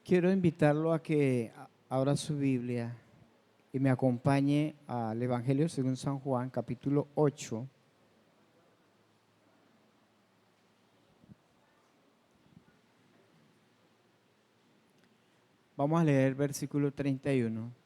Quiero invitarlo a que abra su Biblia y me acompañe al Evangelio según San Juan, capítulo 8. Vamos a leer el versículo 31.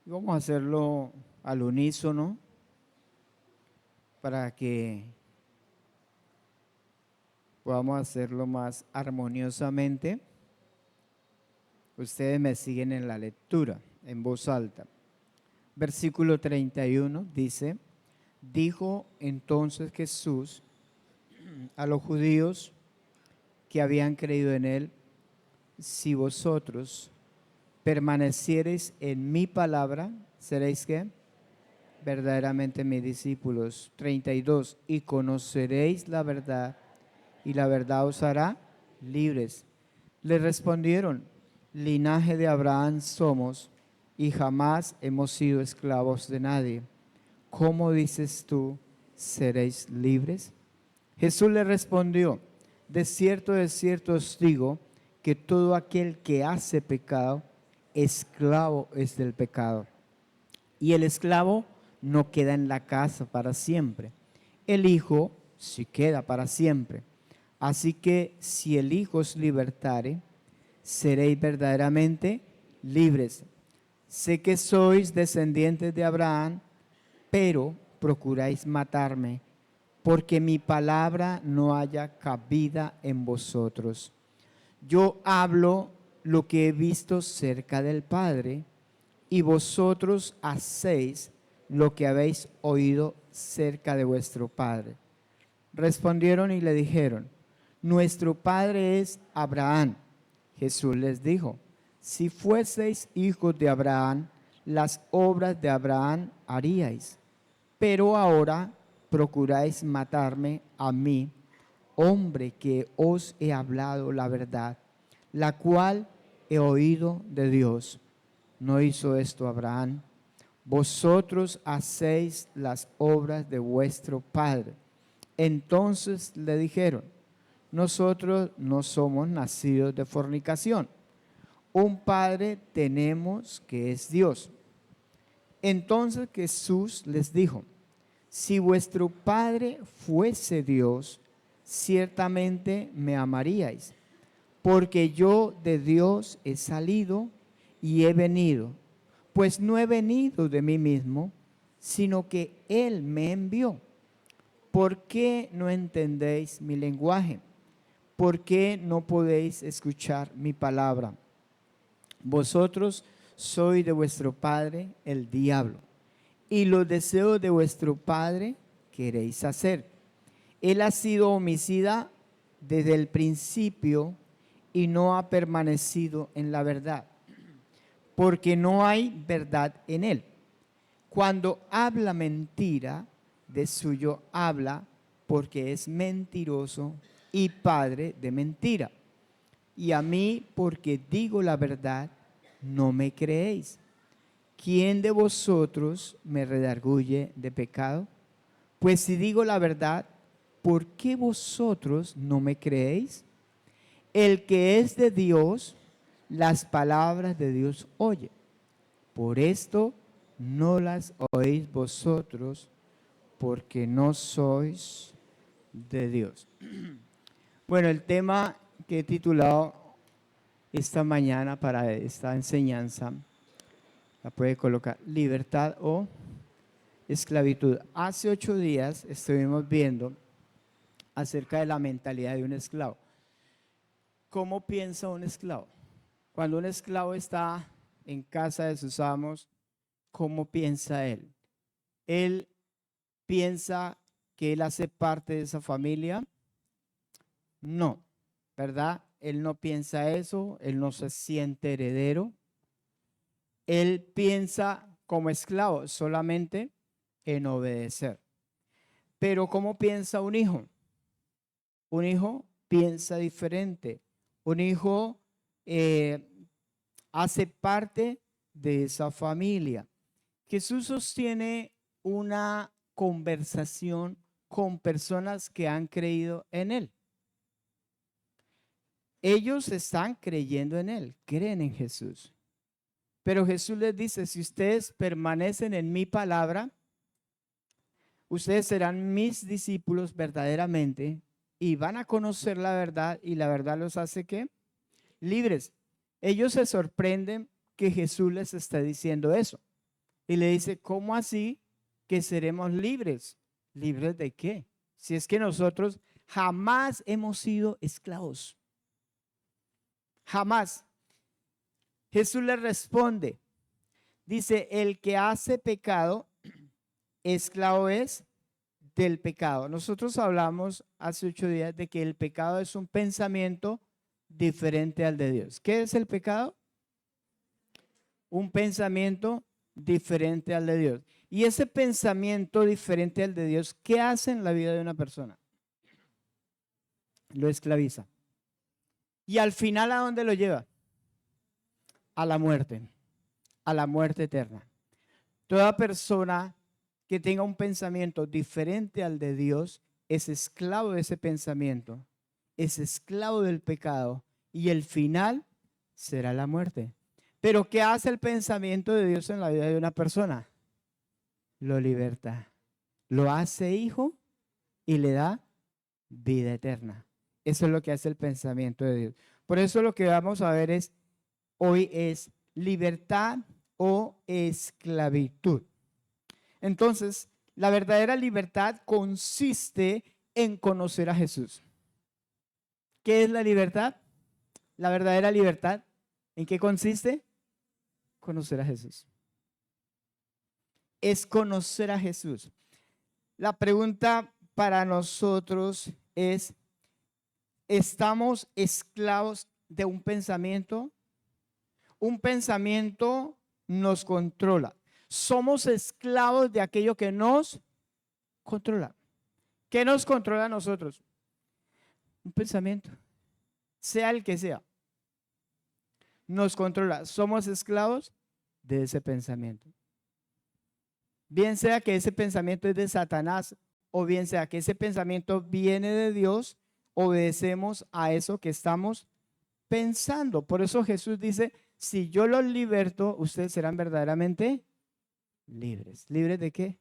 Y vamos a hacerlo al unísono para que podamos hacerlo más armoniosamente. Ustedes me siguen en la lectura, en voz alta. Versículo 31 dice: dijo entonces Jesús a los judíos que habían creído en él: si vosotros permaneciereis en mi palabra, seréis ¿qué? Verdaderamente mis discípulos. 32, y conoceréis la verdad, y la verdad os hará libres. Le respondieron: linaje de Abraham somos, y jamás hemos sido esclavos de nadie. ¿Cómo dices tú, seréis libres? Jesús le respondió: de cierto os digo, que todo aquel que hace pecado, esclavo es del pecado. Y el esclavo no queda en la casa para siempre. El Hijo sí queda para siempre. Así que si el Hijo os libertare, seréis verdaderamente libres. Sé que sois descendientes de Abraham, pero procuráis matarme, porque mi palabra no haya cabida en vosotros. Yo hablo lo que he visto cerca del Padre, y vosotros hacéis lo que habéis oído cerca de vuestro Padre. Respondieron y le dijeron: nuestro Padre es Abraham. Jesús les dijo: si fueseis hijos de Abraham, las obras de Abraham haríais. Pero ahora procuráis matarme a mí, hombre que os he hablado la verdad, la cual he oído de Dios. ¿No hizo esto Abraham? Vosotros hacéis las obras de vuestro padre. Entonces le dijeron: nosotros no somos nacidos de fornicación. Un padre tenemos que es Dios. Entonces Jesús les dijo: si vuestro Padre fuese Dios, ciertamente me amaríais, porque yo de Dios he salido y he venido, pues no he venido de mí mismo, sino que Él me envió. ¿Por qué no entendéis mi lenguaje? ¿Por qué no podéis escuchar mi palabra? Vosotros sois de vuestro padre el diablo, y los deseos de vuestro padre queréis hacer. Él ha sido homicida desde el principio y no ha permanecido en la verdad, porque no hay verdad en él. Cuando habla mentira, de suyo habla, porque es mentiroso y padre de mentira. Y a mí, porque digo la verdad, no me creéis. ¿Quién de vosotros me redarguye de pecado? Pues si digo la verdad, ¿por qué vosotros no me creéis? El que es de Dios, las palabras de Dios oye. Por esto no las oís vosotros, porque no sois de Dios. Bueno, el tema que he titulado esta mañana para esta enseñanza, la puede colocar: libertad o esclavitud. Hace 8 días estuvimos viendo acerca de la mentalidad de un esclavo. ¿Cómo piensa un esclavo? Cuando un esclavo está en casa de sus amos, ¿cómo piensa él? Él piensa que él hace parte de esa familia. No, ¿verdad? Él no piensa eso, él no se siente heredero. Él piensa como esclavo solamente en obedecer. Pero ¿cómo piensa un hijo? Un hijo piensa diferente. Un hijo hace parte de esa familia. Jesús sostiene una conversación con personas que han creído en Él. Ellos están creyendo en Él, creen en Jesús. Pero Jesús les dice, si ustedes permanecen en mi palabra, ustedes serán mis discípulos verdaderamente y van a conocer la verdad y la verdad los hace ¿qué? Libres. Ellos se sorprenden que Jesús les está diciendo eso. Y le dice, ¿cómo así que seremos libres? ¿Libres de qué? Si es que nosotros jamás hemos sido esclavos. Jamás. Jesús le responde, dice, el que hace pecado, esclavo es del pecado. Nosotros hablamos hace 8 días de que el pecado es un pensamiento diferente al de Dios. ¿Qué es el pecado? Un pensamiento diferente al de Dios. Y ese pensamiento diferente al de Dios, ¿qué hace en la vida de una persona? Lo esclaviza. Y al final, ¿a dónde lo lleva? A la muerte eterna. Toda persona que tenga un pensamiento diferente al de Dios es esclavo de ese pensamiento, es esclavo del pecado y el final será la muerte. Pero ¿qué hace el pensamiento de Dios en la vida de una persona? Lo liberta, lo hace hijo y le da vida eterna. Eso es lo que hace el pensamiento de Dios. Por eso lo que vamos a ver hoy es libertad o esclavitud. Entonces, la verdadera libertad consiste en conocer a Jesús. ¿Qué es la libertad? La verdadera libertad, ¿en qué consiste? Conocer a Jesús. Es conocer a Jesús. La pregunta para nosotros es, ¿estamos esclavos de un pensamiento? Un pensamiento nos controla. Somos esclavos de aquello que nos controla. ¿Qué nos controla a nosotros? Un pensamiento, sea el que sea. Nos controla. Somos esclavos de ese pensamiento. Bien sea que ese pensamiento es de Satanás o bien sea que ese pensamiento viene de Dios, obedecemos a eso que estamos pensando. Por eso Jesús dice, si yo los liberto, ustedes serán verdaderamente libres. ¿Libres de qué?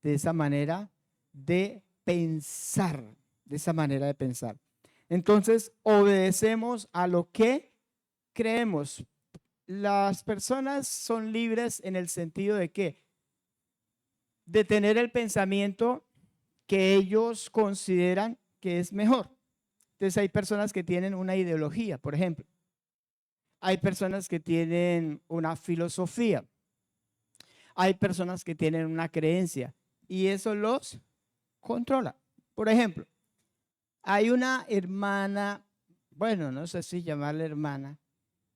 De esa manera de pensar, de esa manera de pensar. Entonces, obedecemos a lo que creemos. Las personas son libres en el sentido de que de tener el pensamiento que ellos consideran que es mejor. Entonces hay personas que tienen una ideología, por ejemplo. Hay personas que tienen una filosofía. Hay personas que tienen una creencia y eso los controla. Por ejemplo, hay una hermana, bueno, no sé si llamarla hermana,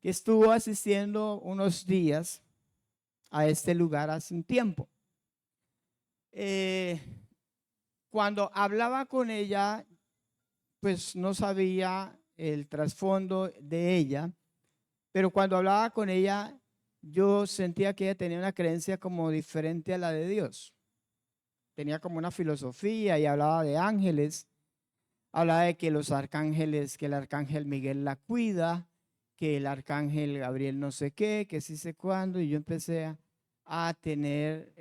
que estuvo asistiendo unos días a este lugar hace un tiempo. Cuando hablaba con ella, pues no sabía el trasfondo de ella, pero cuando hablaba con ella, yo sentía que ella tenía una creencia como diferente a la de Dios. Tenía como una filosofía y hablaba de ángeles, hablaba de que los arcángeles, que el arcángel Miguel la cuida, que el arcángel Gabriel no sé qué, que sí sé cuándo, y yo empecé a tener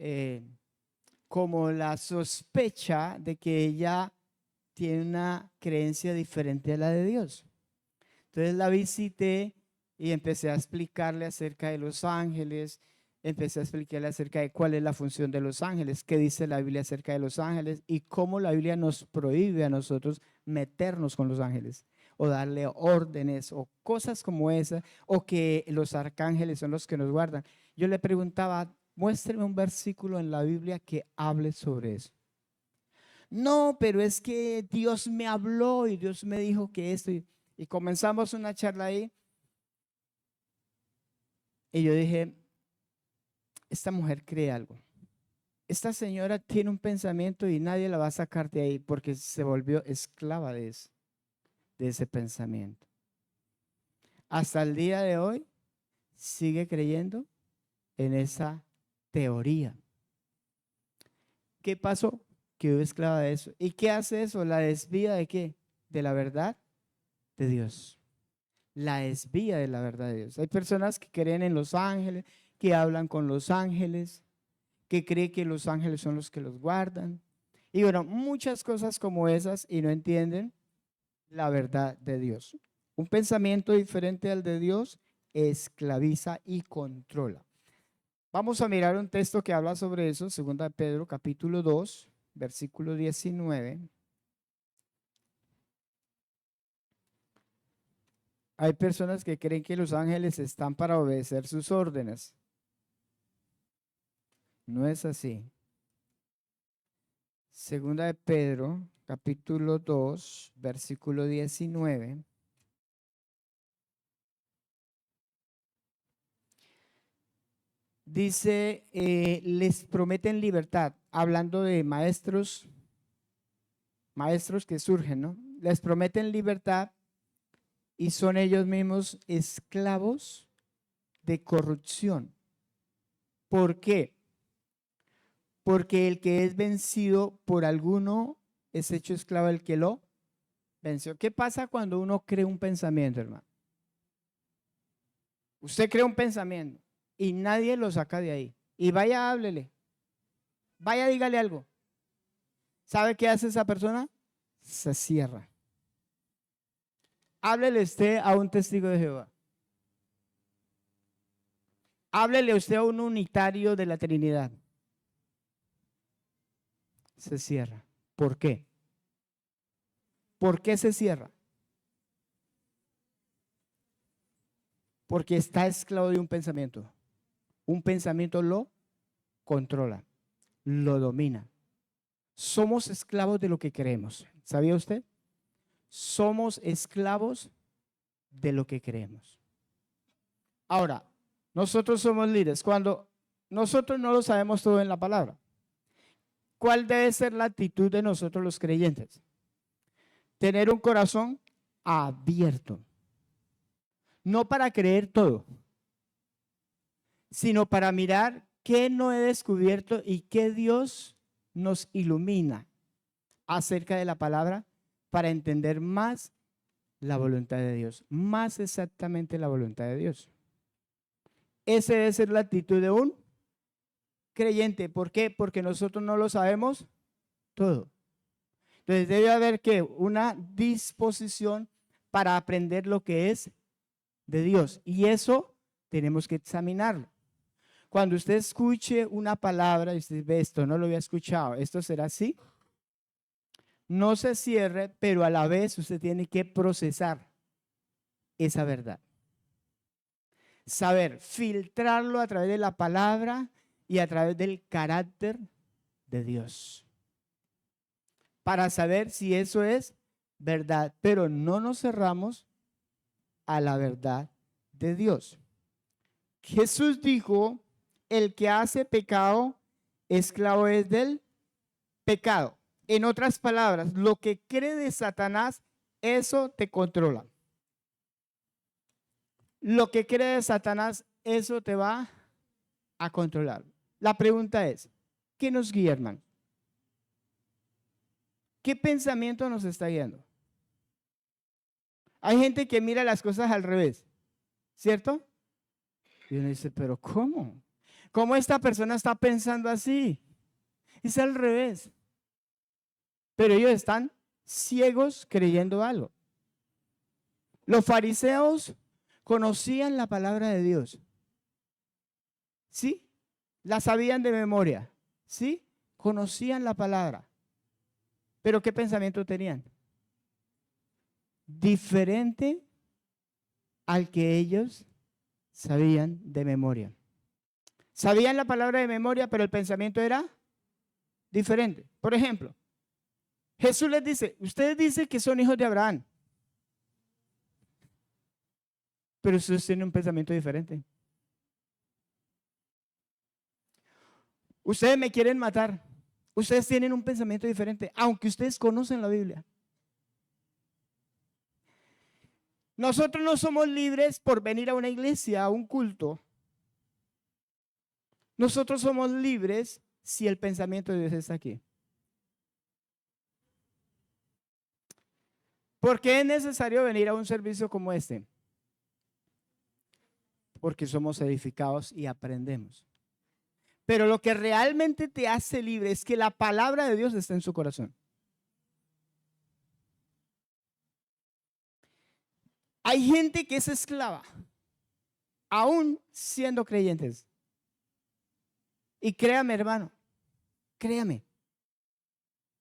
como la sospecha de que ella tiene una creencia diferente a la de Dios. Entonces la visité y empecé a explicarle acerca de los ángeles, empecé a explicarle acerca de cuál es la función de los ángeles, qué dice la Biblia acerca de los ángeles y cómo la Biblia nos prohíbe a nosotros meternos con los ángeles o darle órdenes o cosas como esa, o que los arcángeles son los que nos guardan. Yo le preguntaba, muéstreme un versículo en la Biblia que hable sobre eso. No, pero es que Dios me habló y Dios me dijo que esto. Y comenzamos una charla ahí. Y yo dije, esta mujer cree algo. Esta señora tiene un pensamiento y nadie la va a sacar de ahí porque se volvió esclava de ese pensamiento. Hasta el día de hoy sigue creyendo en esa teoría. ¿Qué pasó? Quedó esclava de eso. ¿Y qué hace eso? ¿La desvía de qué? De la verdad de Dios. La desvía de la verdad de Dios. Hay personas que creen en los ángeles, que hablan con los ángeles, que creen que los ángeles son los que los guardan. Y bueno, muchas cosas como esas y no entienden la verdad de Dios. Un pensamiento diferente al de Dios esclaviza y controla. Vamos a mirar un texto que habla sobre eso, 2 Pedro capítulo 2, versículo 19. Hay personas que creen que los ángeles están para obedecer sus órdenes. No es así. 2 Pedro capítulo 2, versículo 19. Dice, les prometen libertad, hablando de maestros que surgen, ¿no? Les prometen libertad y son ellos mismos esclavos de corrupción. ¿Por qué? Porque el que es vencido por alguno es hecho esclavo del que lo venció. ¿Qué pasa cuando uno cree un pensamiento, hermano? Usted cree un pensamiento y nadie lo saca de ahí. Y vaya, háblele. Vaya, dígale algo. ¿Sabe qué hace esa persona? Se cierra. Háblele usted a un testigo de Jehová. Háblele usted a un unitario de la Trinidad. Se cierra. ¿Por qué? ¿Por qué se cierra? Porque está esclavo de un pensamiento. Un pensamiento lo controla, lo domina. Somos esclavos de lo que creemos. ¿Sabía usted? Somos esclavos de lo que creemos. Ahora, nosotros somos líderes. Cuando nosotros no lo sabemos todo en la palabra, ¿cuál debe ser la actitud de nosotros los creyentes? Tener un corazón abierto. No para creer todo, sino para mirar qué no he descubierto y qué Dios nos ilumina acerca de la palabra para entender más la voluntad de Dios, más exactamente la voluntad de Dios. Esa debe ser la actitud de un creyente. ¿Por qué? Porque nosotros no lo sabemos todo. Entonces debe haber que una disposición para aprender lo que es de Dios. Y eso tenemos que examinarlo. Cuando usted escuche una palabra y usted ve esto, no lo había escuchado, ¿esto será así? No se cierre, pero a la vez usted tiene que procesar esa verdad. Saber filtrarlo a través de la palabra y a través del carácter de Dios. Para saber si eso es verdad, pero no nos cerramos a la verdad de Dios. Jesús dijo, el que hace pecado, esclavo es del pecado. En otras palabras, lo que cree de Satanás, eso te controla. Lo que cree de Satanás, eso te va a controlar. La pregunta es, ¿qué nos guía, hermano? ¿Qué pensamiento nos está guiando? Hay gente que mira las cosas al revés, ¿cierto? Y uno dice, pero ¿cómo? ¿Cómo esta persona está pensando así? Es al revés. Pero ellos están ciegos creyendo algo. Los fariseos conocían la palabra de Dios. ¿Sí? La sabían de memoria. ¿Sí? Conocían la palabra. Pero ¿qué pensamiento tenían? Diferente al que ellos sabían de memoria. Sabían la palabra de memoria, pero el pensamiento era diferente. Por ejemplo, Jesús les dice, ustedes dicen que son hijos de Abraham, pero ustedes tienen un pensamiento diferente. Ustedes me quieren matar. Ustedes tienen un pensamiento diferente, aunque ustedes conocen la Biblia. Nosotros no somos libres por venir a una iglesia, a un culto. Nosotros somos libres si el pensamiento de Dios está aquí. ¿Por qué es necesario venir a un servicio como este? Porque somos edificados y aprendemos. Pero lo que realmente te hace libre es que la palabra de Dios está en su corazón. Hay gente que es esclava, aún siendo creyentes. Y créame, hermano, créame.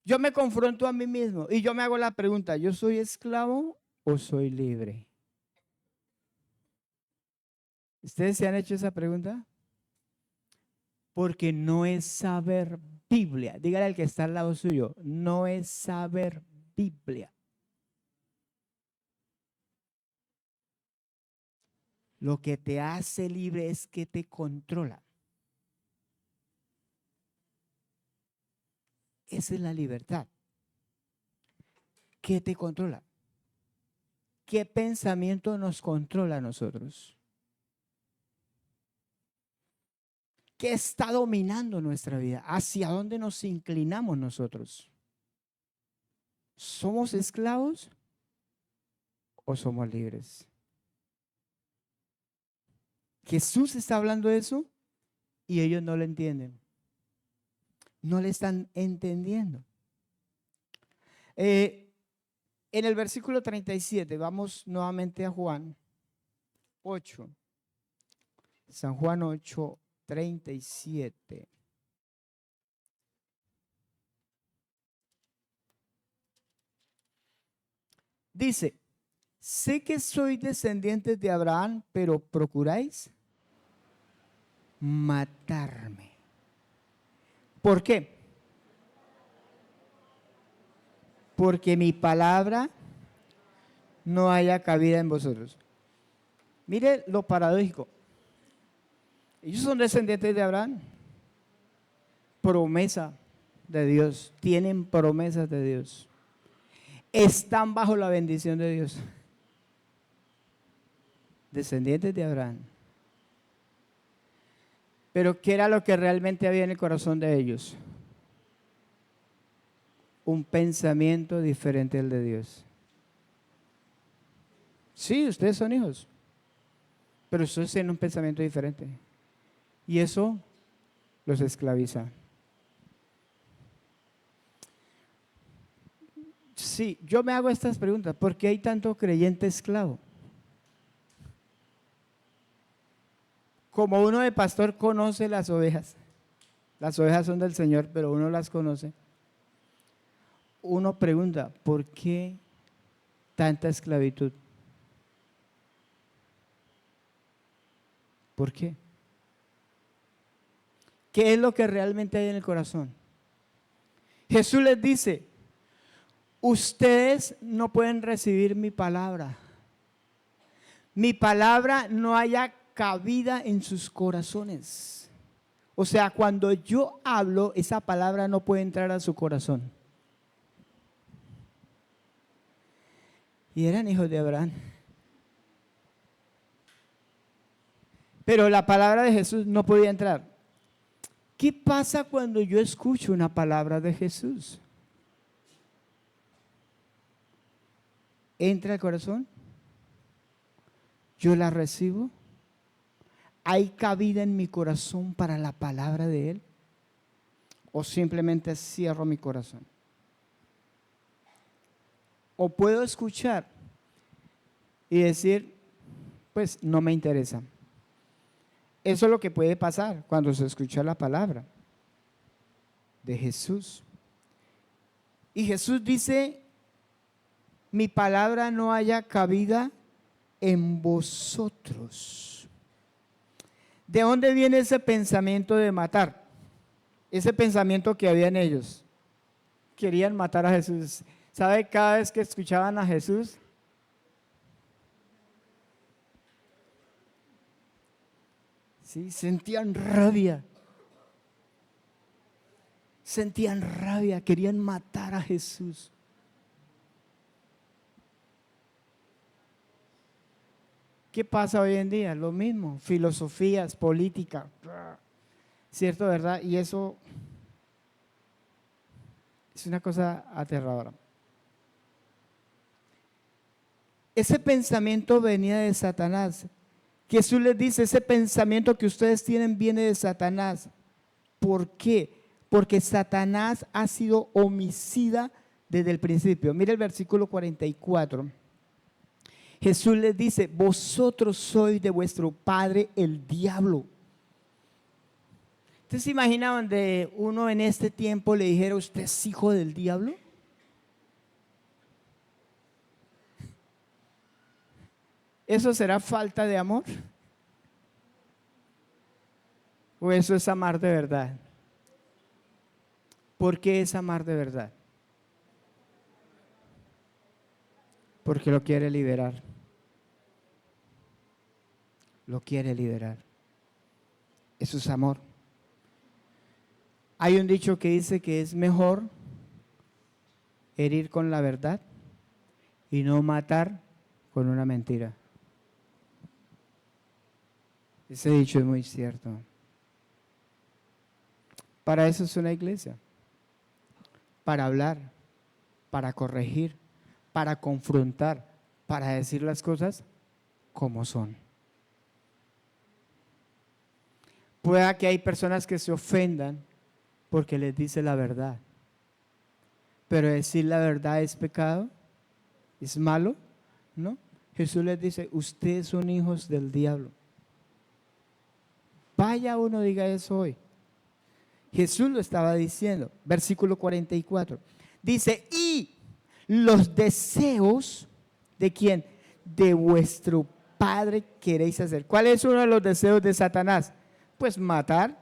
Yo me confronto a mí mismo y yo me hago la pregunta, ¿yo soy esclavo o soy libre? ¿Ustedes se han hecho esa pregunta? Porque no es saber Biblia. Dígale al que está al lado suyo, no es saber Biblia. Lo que te hace libre es que te controla. Esa es la libertad. ¿Qué te controla? ¿Qué pensamiento nos controla a nosotros? ¿Qué está dominando nuestra vida? ¿Hacia dónde nos inclinamos nosotros? ¿Somos esclavos o somos libres? Jesús está hablando de eso y ellos no lo entienden. No le están entendiendo. En el versículo 37, vamos nuevamente a Juan 8. San Juan 8, 37. Dice, sé que soy descendiente de Abraham, pero procuráis matarme. ¿Por qué? Porque mi palabra no haya cabida en vosotros. Mire lo paradójico. Ellos son descendientes de Abraham. Promesa de Dios. Tienen promesas de Dios. Están bajo la bendición de Dios. Descendientes de Abraham. Pero ¿qué era lo que realmente había en el corazón de ellos? Un pensamiento diferente al de Dios. Sí, ustedes son hijos, pero ustedes tienen un pensamiento diferente. Y eso los esclaviza. Sí, yo me hago estas preguntas. ¿Por qué hay tanto creyente esclavo? Como uno de pastor conoce las ovejas son del Señor, pero uno las conoce. Uno pregunta, ¿por qué tanta esclavitud? ¿Por qué? ¿Qué es lo que realmente hay en el corazón? Jesús les dice, ustedes no pueden recibir mi palabra. Mi palabra no haya cabida en sus corazones. O sea, cuando yo hablo, esa palabra no puede entrar a su corazón. Y eran hijos de Abraham. Pero la palabra de Jesús no podía entrar. ¿Qué pasa cuando yo escucho una palabra de Jesús? ¿Entra al corazón? ¿Yo la recibo? ¿Hay cabida en mi corazón para la palabra de Él? ¿O simplemente cierro mi corazón? ¿O puedo escuchar y decir, pues no me interesa? Eso es lo que puede pasar cuando se escucha la palabra de Jesús. Y Jesús dice, mi palabra no haya cabida en vosotros. ¿De dónde viene ese pensamiento de matar? Ese pensamiento que había en ellos. Querían matar a Jesús. ¿Sabe? Cada vez que escuchaban a Jesús, ¿sí? Sentían rabia. Sentían rabia, querían matar a Jesús. ¿Qué pasa hoy en día? Lo mismo, filosofías, política, ¿cierto, verdad? Y eso es una cosa aterradora. Ese pensamiento venía de Satanás. Jesús les dice, ese pensamiento que ustedes tienen viene de Satanás. ¿Por qué? Porque Satanás ha sido homicida desde el principio. Mire el versículo 44. Jesús les dice, vosotros sois de vuestro padre el diablo. ¿Ustedes se imaginaban de uno en este tiempo le dijera, usted es hijo del diablo? ¿Eso será falta de amor? ¿O eso es amar de verdad? ¿Por qué es amar de verdad? Porque lo quiere liberar. Lo quiere liberar. Eso es amor. Hay un dicho que dice que es mejor herir con la verdad y no matar con una mentira. Ese dicho es muy cierto. Para eso es una iglesia. Para hablar, para corregir, para confrontar, para decir las cosas como son. Pueda que hay personas que se ofendan porque les dice la verdad. Pero decir la verdad es pecado, es malo, ¿no? Jesús les dice, ustedes son hijos del diablo. Vaya uno diga eso hoy. Jesús lo estaba diciendo, versículo 44. Dice, y los deseos de quién? De vuestro padre queréis hacer. ¿Cuál es uno de los deseos de Satanás? Pues matar.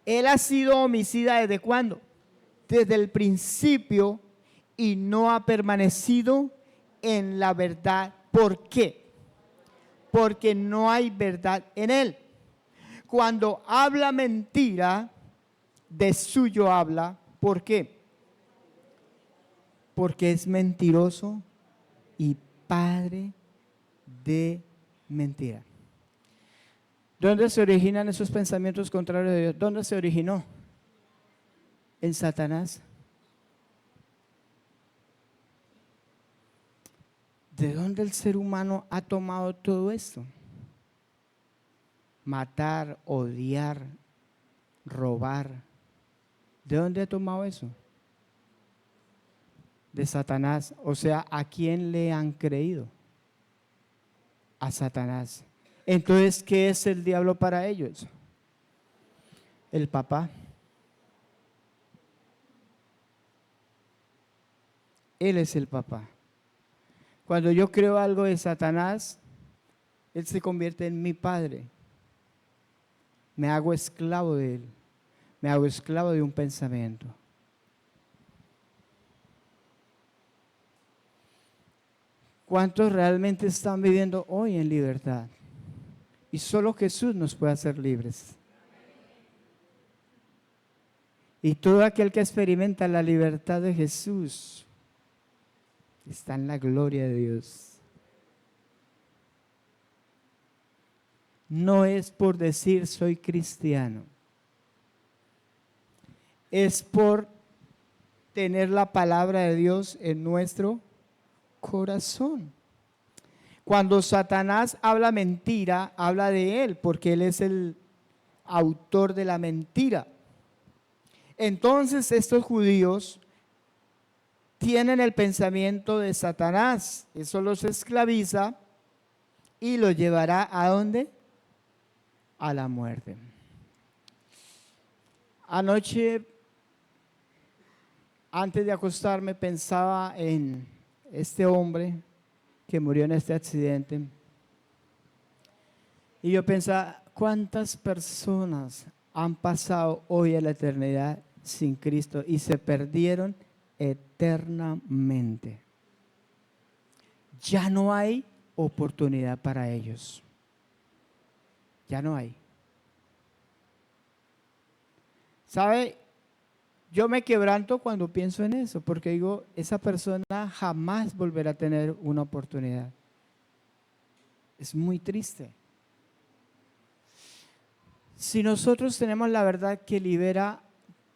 Él ha sido homicida ¿desde cuándo? Desde el principio y no ha permanecido en la verdad. ¿Por qué? Porque no hay verdad en él. Cuando habla mentira, de suyo habla. ¿Por qué? Porque es mentiroso y padre de mentira. ¿Dónde se originan esos pensamientos contrarios de Dios? ¿Dónde se originó? En Satanás. ¿De dónde el ser humano ha tomado todo esto? Matar, odiar, robar. ¿De dónde ha tomado eso? De Satanás. O sea, ¿a quién le han creído? A Satanás. Entonces, ¿qué es el diablo para ellos? El papá. Él es el papá. Cuando yo creo algo de Satanás, él se convierte en mi padre. Me hago esclavo de él. Me hago esclavo de un pensamiento. ¿Cuántos realmente están viviendo hoy en libertad? Y solo Jesús nos puede hacer libres. Y todo aquel que experimenta la libertad de Jesús está en la gloria de Dios. No es por decir soy cristiano. Es por tener la palabra de Dios en nuestro corazón. Cuando Satanás habla mentira, habla de él, porque él es el autor de la mentira. Entonces estos judíos tienen el pensamiento de Satanás. Eso los esclaviza y los llevará ¿a dónde? A la muerte. Anoche, antes de acostarme, pensaba en este hombre que murió en este accidente. Y yo pensaba, ¿cuántas personas han pasado hoy a la eternidad sin Cristo y se perdieron eternamente? Ya no hay oportunidad para ellos. Ya no hay. ¿Sabe? Yo me quebranto cuando pienso en eso, porque digo, esa persona jamás volverá a tener una oportunidad. Es muy triste. Si nosotros tenemos la verdad que libera,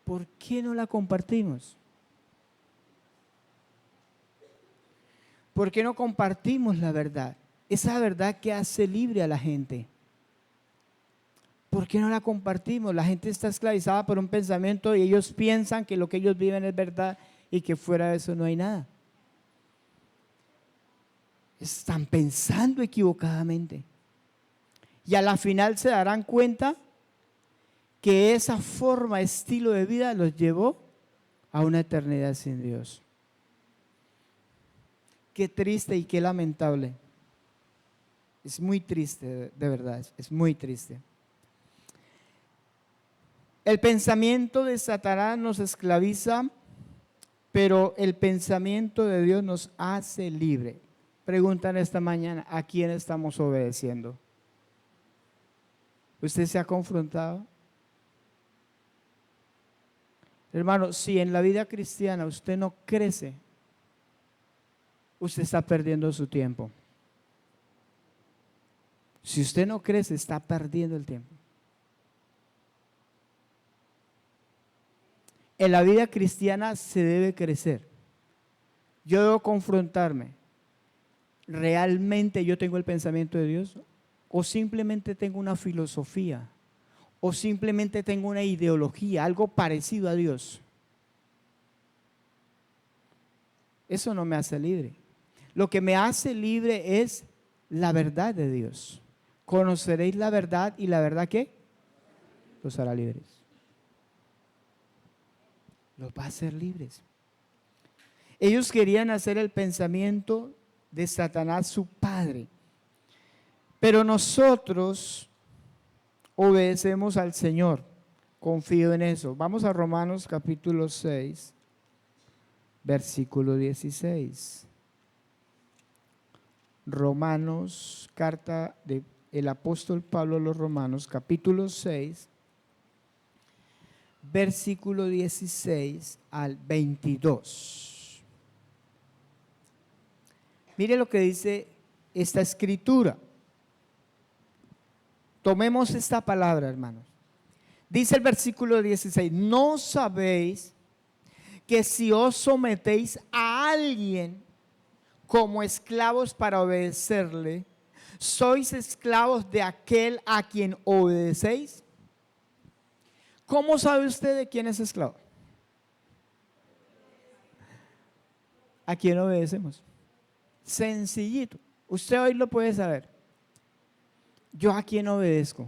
¿por qué no la compartimos? ¿Por qué no compartimos la verdad? Esa verdad que hace libre a la gente. ¿Por qué no la compartimos? La gente está esclavizada por un pensamiento y ellos piensan que lo que ellos viven es verdad y que fuera de eso no hay nada. Están pensando equivocadamente. Y a la final se darán cuenta que esa forma, estilo de vida los llevó a una eternidad sin Dios. Qué triste y qué lamentable. Es muy triste, de verdad, es muy triste. El pensamiento de Satanás nos esclaviza, pero el pensamiento de Dios nos hace libre. Preguntan esta mañana, ¿a quién estamos obedeciendo? ¿Usted se ha confrontado? Hermano, si en la vida cristiana usted no crece, usted está perdiendo su tiempo. Si usted no crece, está perdiendo el tiempo. En la vida cristiana se debe crecer. Yo debo confrontarme. ¿Realmente yo tengo el pensamiento de Dios? ¿O simplemente tengo una filosofía? ¿O simplemente tengo una ideología, algo parecido a Dios? Eso no me hace libre. Lo que me hace libre es la verdad de Dios. Conoceréis la verdad y la verdad ¿qué? Los hará libres. Los va a hacer libres. Ellos querían hacer el pensamiento de Satanás su padre. Pero nosotros obedecemos al Señor. Confío en eso. Vamos a Romanos capítulo 6, versículo 16. Romanos, carta del apóstol Pablo a los Romanos, capítulo 6, versículo 16 al 22. Mire lo que dice esta escritura. Tomemos esta palabra, hermanos. Dice el versículo 16, ¿no sabéis que si os sometéis a alguien como esclavos para obedecerle, sois esclavos de aquel a quien obedecéis? ¿Cómo sabe usted de quién es esclavo? ¿A quién obedecemos? Sencillito. Usted hoy lo puede saber. ¿Yo a quién obedezco?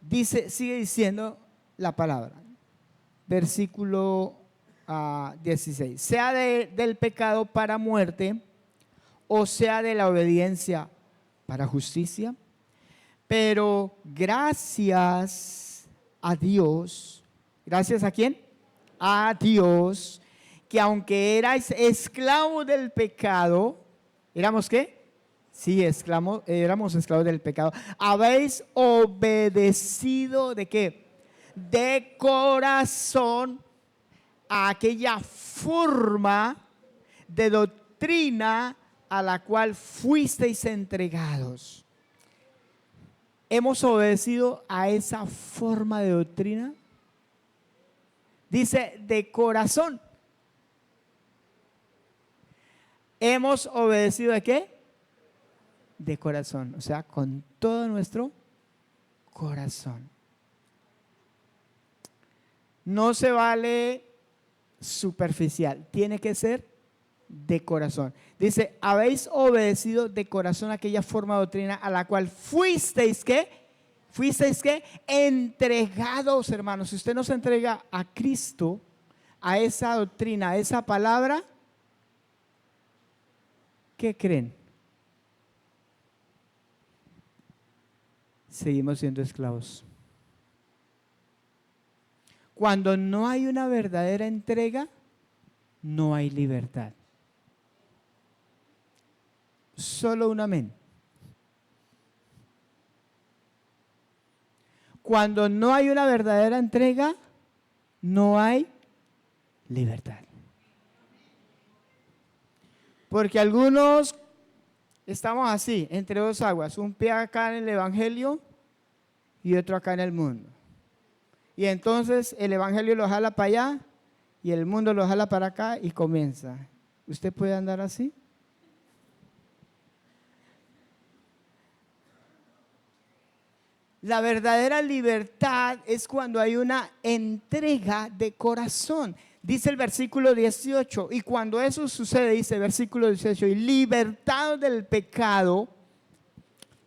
Dice, sigue diciendo la palabra. Versículo 16. Sea del pecado para muerte, o sea de la obediencia para justicia. Pero gracias a Dios. ¿Gracias a quién? A Dios, que aunque erais esclavos del pecado, ¿éramos qué? Sí, éramos esclavos del pecado. Habéis obedecido ¿de qué? De corazón a aquella forma de doctrina a la cual fuisteis entregados. ¿Hemos obedecido a esa forma de doctrina? Dice de corazón. ¿Hemos obedecido de qué? De corazón, o sea, con todo nuestro corazón. No se vale superficial, tiene que ser de corazón. Dice, habéis obedecido de corazón aquella forma de doctrina a la cual fuisteis ¿qué? Fuisteis ¿qué? Entregados, hermanos. Si usted no se entrega a Cristo, a esa doctrina, a esa palabra, ¿qué creen? Seguimos siendo esclavos. Cuando no hay una verdadera entrega, no hay libertad. Solo un amén. Cuando no hay una verdadera entrega, no hay libertad. Porque algunos Estamos así, entre dos aguas, un pie acá en el Evangelio y otro acá en el mundo. Y entonces el Evangelio lo jala para allá y el mundo lo jala para acá y comienza. ¿Usted puede andar así? La verdadera libertad es cuando hay una entrega de corazón. Dice el versículo 18, y cuando eso sucede, dice el versículo 18, y libertados del pecado,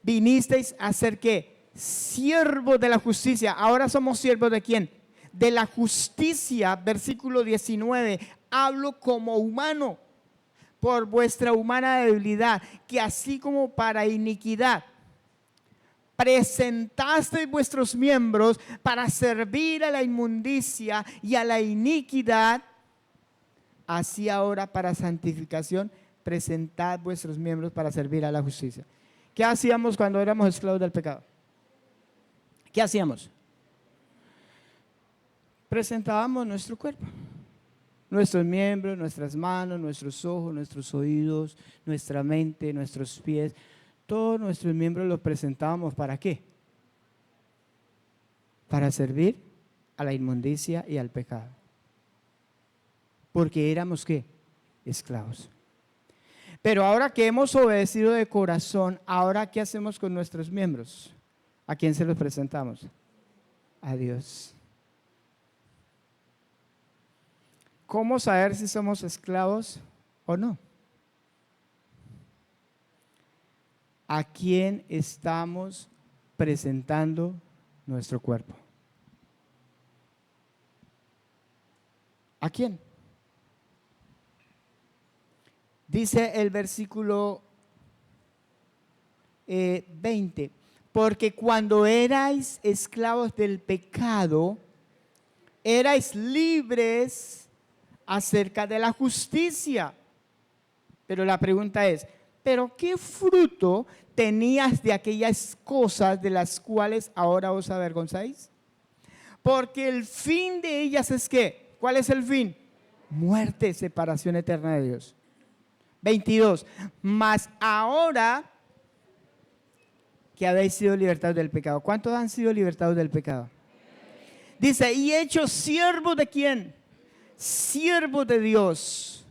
vinisteis a ser ¿qué? Siervos de la justicia. Ahora somos siervos ¿de quién? De la justicia. Versículo 19, hablo como humano, por vuestra humana debilidad, que así como para iniquidad presentasteis vuestros miembros para servir a la inmundicia y a la iniquidad, así ahora para santificación presentad vuestros miembros para servir a la justicia. ¿Qué hacíamos cuando éramos esclavos del pecado? ¿Qué hacíamos? Presentábamos nuestro cuerpo, nuestros miembros, nuestras manos, nuestros ojos, nuestros oídos, nuestra mente, nuestros pies. Todos nuestros miembros los presentábamos ¿para qué? Para servir a la inmundicia y al pecado. Porque éramos ¿qué? Esclavos. Pero ahora que hemos obedecido de corazón, ¿ahora qué hacemos con nuestros miembros? ¿A quién se los presentamos? A Dios. ¿Cómo saber si somos esclavos o no? ¿A quién estamos presentando nuestro cuerpo? ¿A quién? Dice el versículo 20, porque cuando erais esclavos del pecado, erais libres acerca de la justicia. Pero la pregunta es, ¿pero qué fruto tenías de aquellas cosas de las cuales ahora os avergonzáis? Porque el fin de ellas es ¿qué? ¿Cuál es el fin? Muerte, separación eterna de Dios. 22. Mas ahora que habéis sido libertados del pecado. ¿Cuántos han sido libertados del pecado? Dice, y hechos siervos ¿de quién? Siervos de Dios.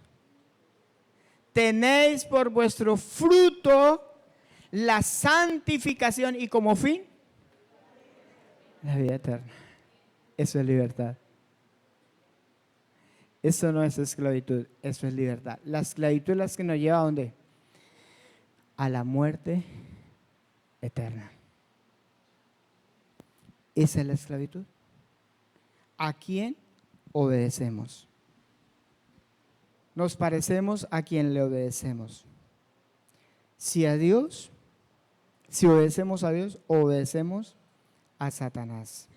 Tenéis por vuestro fruto la santificación y como fin la vida eterna. Eso es libertad. Eso no es esclavitud, eso es libertad. La esclavitud es la que nos lleva ¿a dónde? A la muerte eterna. Esa es la esclavitud. ¿A quién obedecemos? Nos parecemos a quien le obedecemos. Si a Dios, si obedecemos a Dios, obedecemos a Satanás.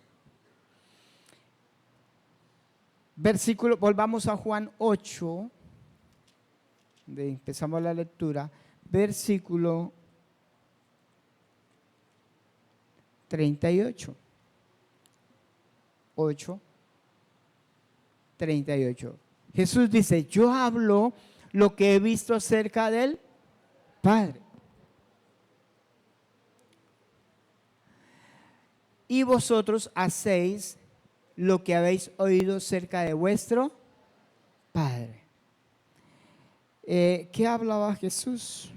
Versículo, volvamos a Juan 8, empezamos la lectura, versículo 38. 8, 38. Jesús dice, yo hablo lo que he visto acerca del Padre. Y vosotros hacéis lo que habéis oído cerca de vuestro Padre. ¿Qué hablaba Jesús?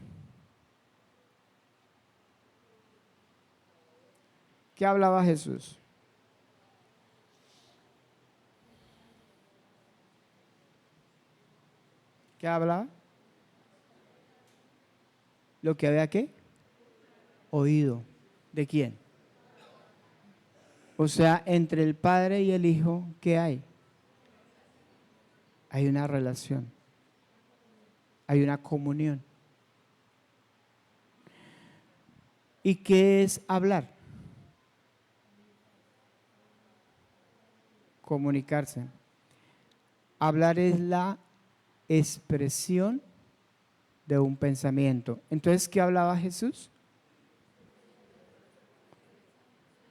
¿Qué hablaba Jesús? ¿Qué hablaba? Lo que había ¿qué? Oído. ¿De quién? O sea, entre el Padre y el Hijo, ¿qué hay? Hay una relación. Hay una comunión. ¿Y qué es hablar? Comunicarse. Hablar es la expresión de un pensamiento. Entonces, ¿qué hablaba Jesús?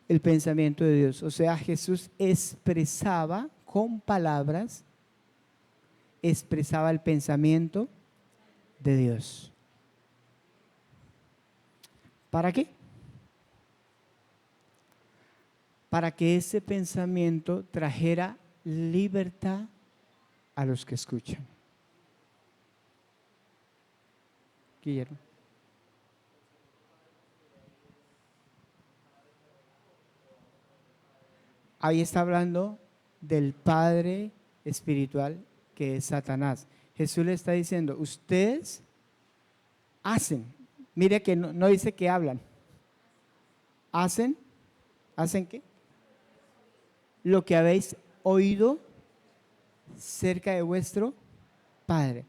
El pensamiento de Dios. O sea, Jesús expresaba con palabras, expresaba el pensamiento de Dios. ¿Para qué? Para que ese pensamiento trajera libertad a los que escuchan. Guillermo. Ahí está hablando del padre espiritual que es Satanás. Jesús le está diciendo, ustedes hacen, mire que no dice que hablan, ¿hacen qué? Lo que habéis oído cerca de vuestro padre.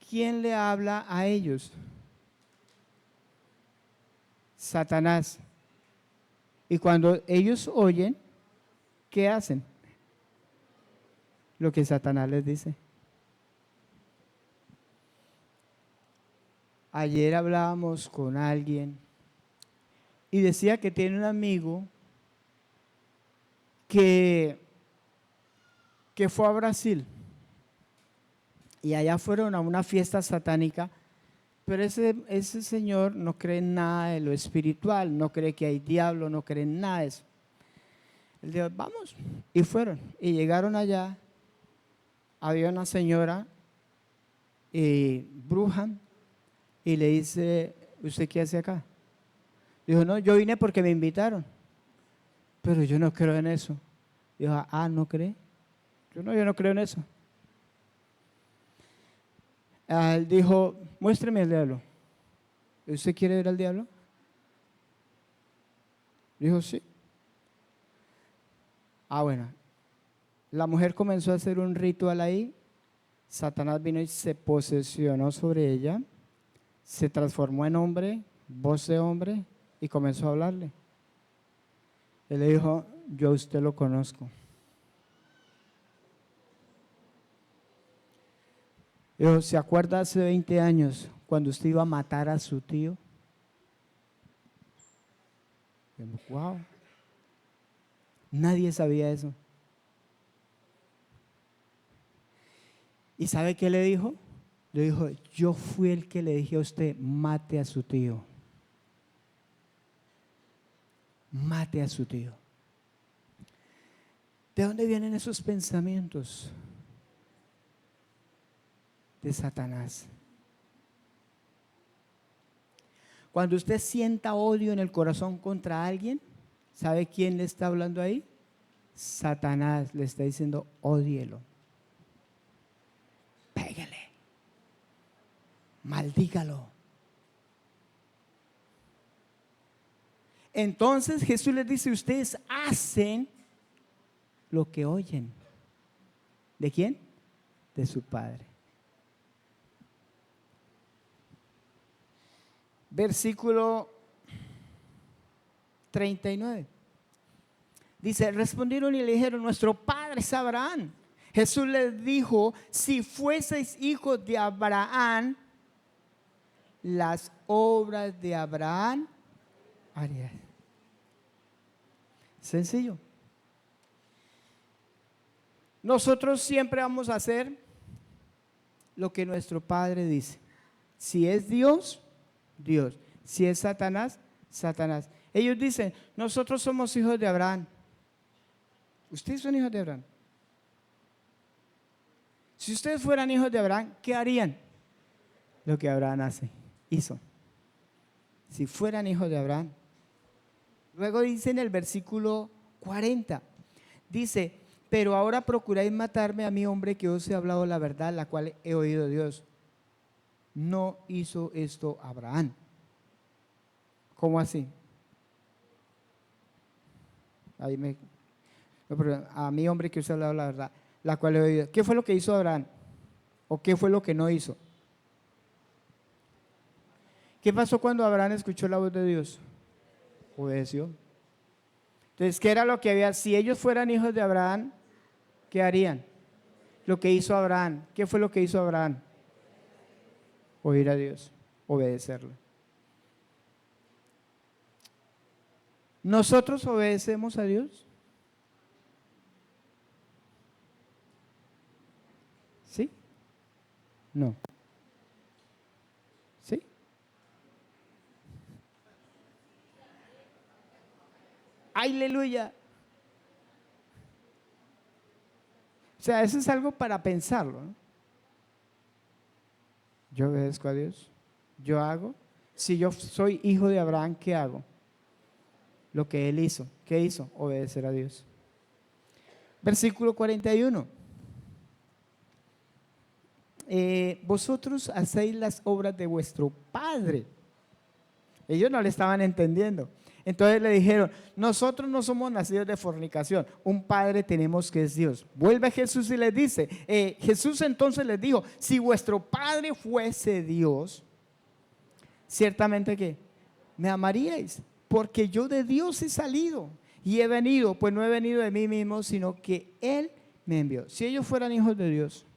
¿Quién le habla a ellos? Satanás. Y cuando ellos oyen, ¿qué hacen? Lo que Satanás les dice. Ayer hablábamos con alguien y decía que tiene un amigo que fue a Brasil y allá fueron a una fiesta satánica, pero ese señor no cree en nada de lo espiritual, no cree que hay diablo, no cree en nada de eso. Él dijo, vamos, y fueron, y llegaron allá, había una señora bruja y le dice, ¿usted qué hace acá? Dijo, no, yo vine porque me invitaron, pero yo no creo en eso. Dijo, ¿no cree? Yo no creo en eso. Él dijo, muéstreme el diablo. ¿Usted quiere ver al diablo? Dijo, sí. Bueno. La mujer comenzó a hacer un ritual ahí. Satanás vino y se posesionó sobre ella. Se transformó en hombre, voz de hombre, y comenzó a hablarle. Él le dijo, yo a usted lo conozco. Dijo, ¿se acuerda hace 20 años cuando usted iba a matar a su tío? Wow. Nadie sabía eso. ¿Y sabe qué le dijo? Le dijo, yo fui el que le dije a usted, mate a su tío. Mate a su tío. ¿De dónde vienen esos pensamientos? De Satanás. Cuando usted sienta odio en el corazón contra alguien, ¿sabe quién le está hablando ahí? Satanás le está diciendo, ódielo. Pégale. Maldígalo. Entonces Jesús les dice, ustedes hacen lo que oyen. ¿De quién? De su Padre. Versículo 39. Dice, respondieron y le dijeron, nuestro padre es Abraham. Jesús les dijo, si fueseis hijos de Abraham, las obras de Abraham harías. Sencillo. Nosotros siempre vamos a hacer lo que nuestro Padre dice. Si es Dios, Dios. Si es Satanás, Satanás. Ellos dicen, nosotros somos hijos de Abraham. Ustedes son hijos de Abraham. Si ustedes fueran hijos de Abraham, ¿qué harían? Lo que Abraham hizo. Si fueran hijos de Abraham. Luego dice en el versículo 40, dice, pero ahora procuráis matarme a mi, hombre, que os he hablado la verdad, la cual he oído de Dios. No hizo esto Abraham. ¿Cómo así? A mi, hombre, que os he hablado la verdad, la cual he oído. ¿Qué fue lo que hizo Abraham? ¿O qué fue lo que no hizo? ¿Qué pasó cuando Abraham escuchó la voz de Dios? Obedeció. Entonces, ¿qué era lo que había? Si ellos fueran hijos de Abraham, ¿qué harían? Lo que hizo Abraham. ¿Qué fue lo que hizo Abraham? Oír a Dios, obedecerle. ¿Nosotros obedecemos a Dios? ¿Sí? No. ¿Sí? ¡Aleluya! O sea, eso es algo para pensarlo, ¿no? Yo obedezco a Dios. Yo hago. Si yo soy hijo de Abraham, ¿qué hago? Lo que él hizo. ¿Qué hizo? Obedecer a Dios. Versículo 41. Vosotros hacéis las obras de vuestro padre. Ellos no le estaban entendiendo. Entonces le dijeron, nosotros no somos nacidos de fornicación, un padre tenemos que es Dios. Vuelve Jesús y les dice, Jesús entonces les dijo, si vuestro padre fuese Dios, ciertamente que me amaríais, porque yo de Dios he salido y he venido, pues no he venido de mí mismo, sino que Él me envió. Si ellos fueran hijos de Dios,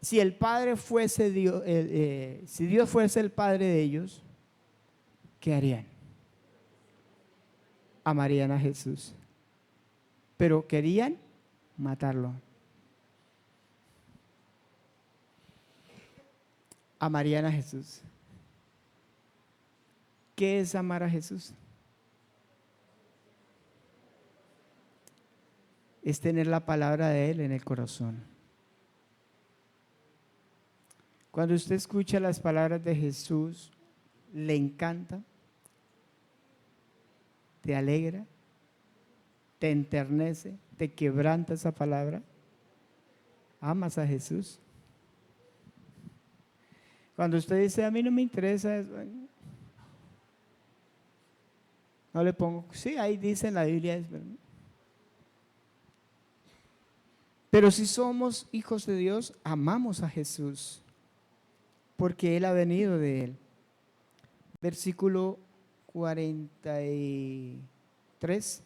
si el Padre fuese Dios, si Dios fuese el Padre de ellos, ¿qué harían? Amarían a Jesús, pero querían matarlo. Amarían a Jesús. ¿Qué es amar a Jesús? Es tener la palabra de Él en el corazón. Cuando usted escucha las palabras de Jesús, le encanta, te alegra, te enternece, te quebranta esa palabra. Amas a Jesús. Cuando usted dice, a mí no me interesa eso, no le pongo, sí, ahí dice en la Biblia, pero si somos hijos de Dios, amamos a Jesús, porque Él ha venido de Él. Versículo 43.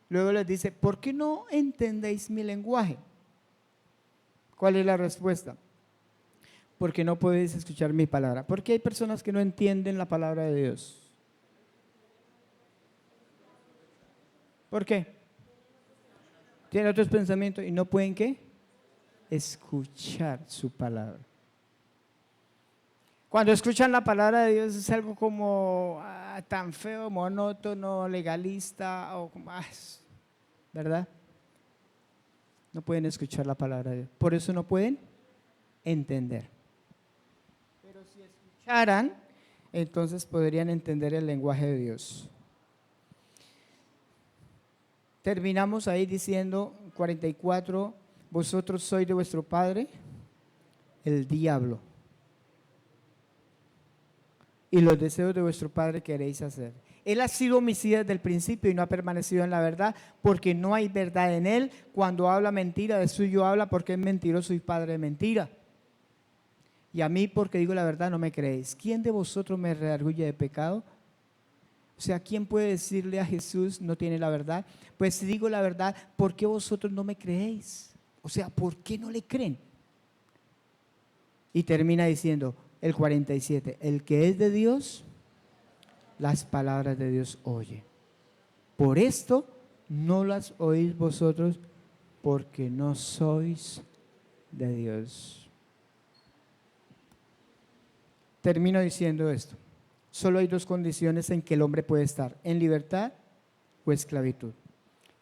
Luego les dice, ¿por qué no entendéis mi lenguaje? ¿Cuál es la respuesta? Porque no podéis escuchar mi palabra. ¿Por qué hay personas que no entienden la palabra de Dios? ¿Por qué? Tienen otros pensamientos y no pueden ¿qué? Escuchar su palabra. Cuando escuchan la palabra de Dios es algo como tan feo, monótono, legalista, o ¿verdad? No pueden escuchar la palabra de Dios. Por eso no pueden entender. Pero si escucharan, entonces podrían entender el lenguaje de Dios. Terminamos ahí diciendo 44, vosotros sois de vuestro padre, el diablo. Y los deseos de vuestro padre queréis hacer. Él ha sido homicida desde el principio y no ha permanecido en la verdad, porque no hay verdad en él. Cuando habla mentira, de suyo habla, porque es mentiroso y padre de mentira. Y a mí, porque digo la verdad, no me creéis. ¿Quién de vosotros me redarguye de pecado? O sea, ¿quién puede decirle a Jesús no tiene la verdad? Pues si digo la verdad, ¿por qué vosotros no me creéis? O sea, ¿por qué no le creen? Y termina diciendo el 47, el que es de Dios, las palabras de Dios oye. Por esto no las oís vosotros, porque no sois de Dios. Termino diciendo esto. Solo hay dos condiciones en que el hombre puede estar, en libertad o esclavitud.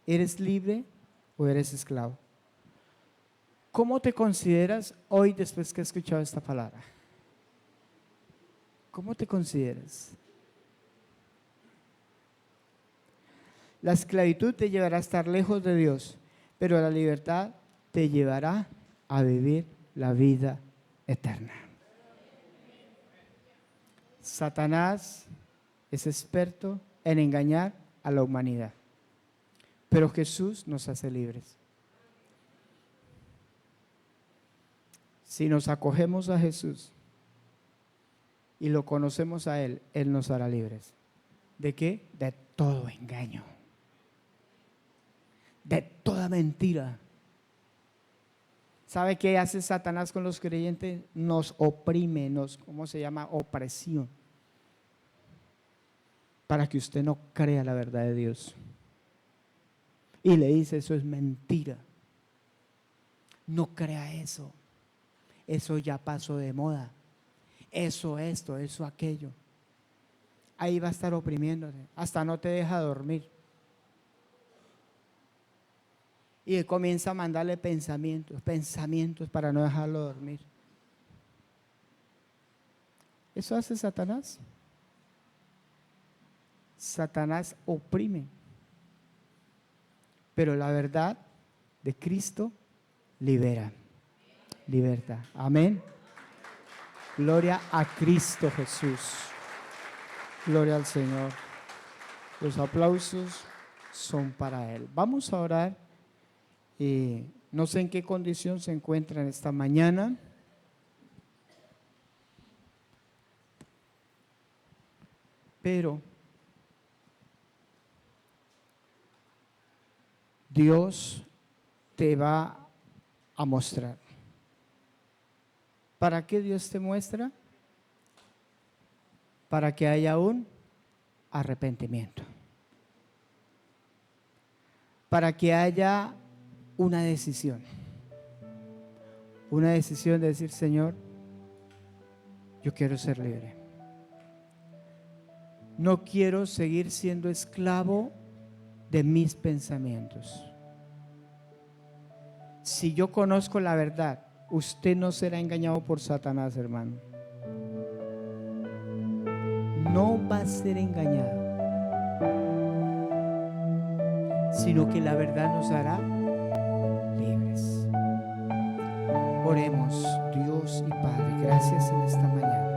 ¿Eres libre o eres esclavo? ¿Cómo te consideras hoy después que has escuchado esta palabra? ¿Cómo te consideras? La esclavitud te llevará a estar lejos de Dios, pero la libertad te llevará a vivir la vida eterna. Satanás es experto en engañar a la humanidad, pero Jesús nos hace libres. Si nos acogemos a Jesús y lo conocemos a Él, Él nos hará libres. ¿De qué? De todo engaño, de toda mentira. ¿Sabe qué hace Satanás con los creyentes? Nos oprime, ¿cómo se llama? Opresión. Para que usted no crea la verdad de Dios. Y le dice, eso es mentira. No crea eso. Eso ya pasó de moda. Eso, esto, eso, aquello. ahí va a estar oprimiéndote, hasta no te deja dormir. Y comienza a mandarle pensamientos para no dejarlo dormir. Eso hace Satanás. Satanás oprime. Pero la verdad de Cristo libera. Libertad. Amén. Gloria a Cristo Jesús. Gloria al Señor. Los aplausos son para Él. Vamos a orar. No sé en qué condición se encuentran esta mañana. Pero Dios te va a mostrar. ¿Para qué Dios te muestra? Para que haya un arrepentimiento. Para que haya una decisión. Una decisión de decir, Señor, yo quiero ser libre. No quiero seguir siendo esclavo de mis pensamientos. Si yo conozco la verdad, usted no será engañado por Satanás, hermano. No va a ser engañado, sino que la verdad nos hará libres. Oremos. Dios y Padre, gracias en esta mañana.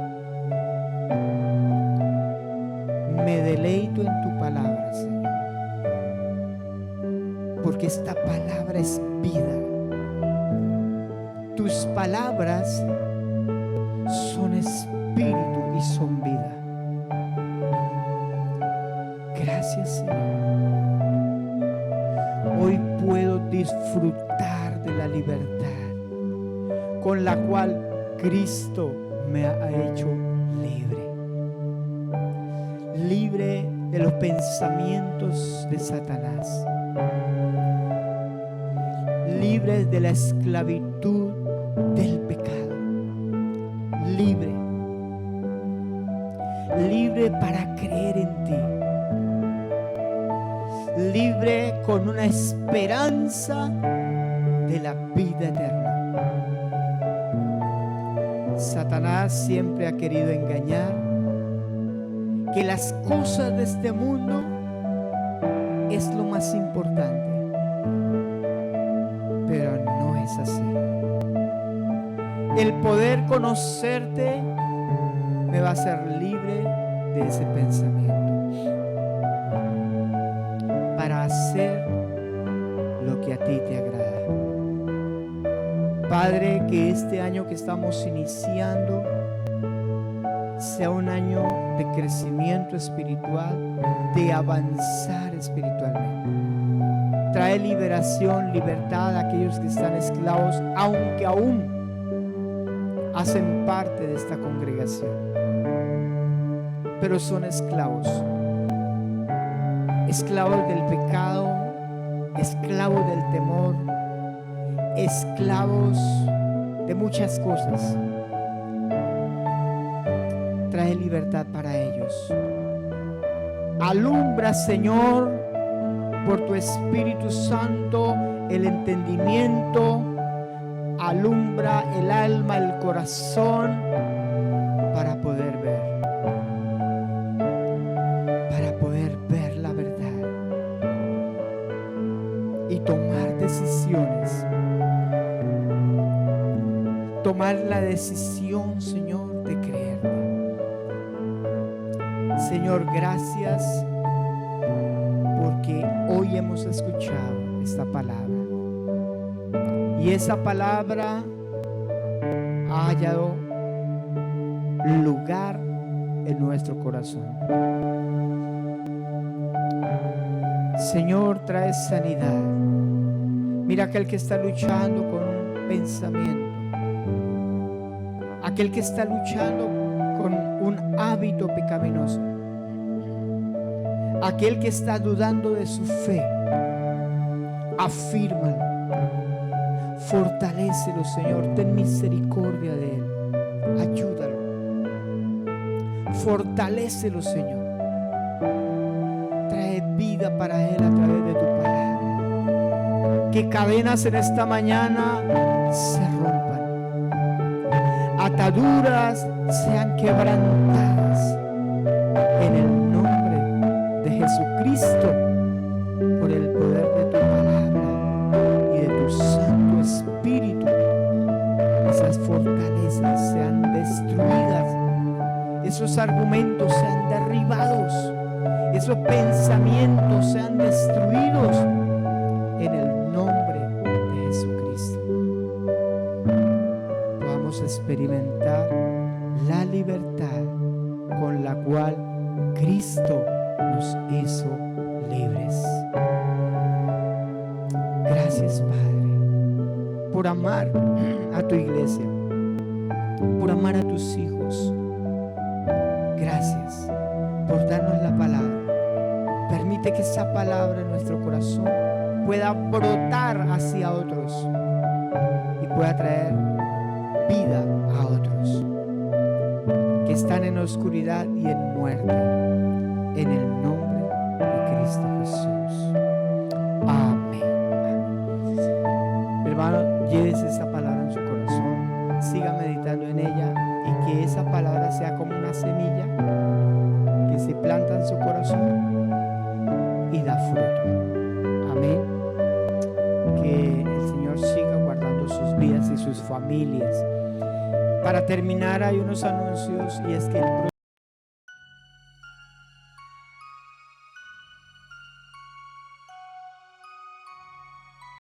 Me deleito en tu palabra, Señor, porque esta palabra es vida. Tus palabras son espíritu y son vida. Gracias, Señor. Hoy puedo disfrutar de la libertad con la cual Cristo me ha hecho libre. Libre de los pensamientos de Satanás. Libre de la esclavitud del pecado. Libre. Libre para creer en ti. Libre con una esperanza de la vida eterna. Satanás siempre ha querido engañar que las cosas de este mundo es lo más importante, pero no es así. El poder conocerte me va a hacer libre de ese pensamiento para hacer lo que a ti te agrada. Padre, que este año que estamos iniciando sea un año de crecimiento espiritual, de avanzar espiritualmente. Trae liberación, libertad a aquellos que están esclavos, aunque aún hacen parte de esta congregación, pero son esclavos. Esclavos del pecado, esclavos del temor, esclavos de muchas cosas. Trae libertad para ellos. Alumbra, Señor, por tu Espíritu Santo el entendimiento. Alumbra el alma, el corazón, para poder ver. Para poder ver la verdad y tomar decisiones. Tomar la decisión, Señor, de creerte. Señor, gracias porque hoy hemos escuchado esta palabra y esa palabra ha hallado lugar en nuestro corazón. Señor, trae sanidad. Mira aquel que está luchando con un pensamiento, aquel que está luchando con un hábito pecaminoso, aquel que está dudando de su fe. Afírmalo, fortalécelo, Señor, ten misericordia de él, ayúdalo, fortalécelo, Señor, vida para Él a través de tu palabra. Que cadenas en esta mañana se rompan, ataduras sean quebrantadas en el nombre de Jesucristo, por el poder de tu palabra y de tu Santo Espíritu. Esas fortalezas sean destruidas, esos argumentos sean derribados, esos pensamientos sean destruidos en el nombre de Jesucristo. Podamos experimentar la libertad con la cual Cristo nos hizo libres. Gracias, Padre, por amar a tu iglesia, por amar a tus hijos. Gracias por darnos la palabra. Permite que esa palabra en nuestro corazón pueda brotar hacia otros y pueda traer vida a otros que están en oscuridad y en muerte, en el nombre de Cristo Jesús. Amén. Hermano, llévese esa palabra en su corazón, siga meditando en ella, y que esa palabra sea como una semilla que se planta en su corazón y da fruto. Amén. Que el Señor siga guardando sus vidas y sus familias. Para terminar, hay unos anuncios, y es que el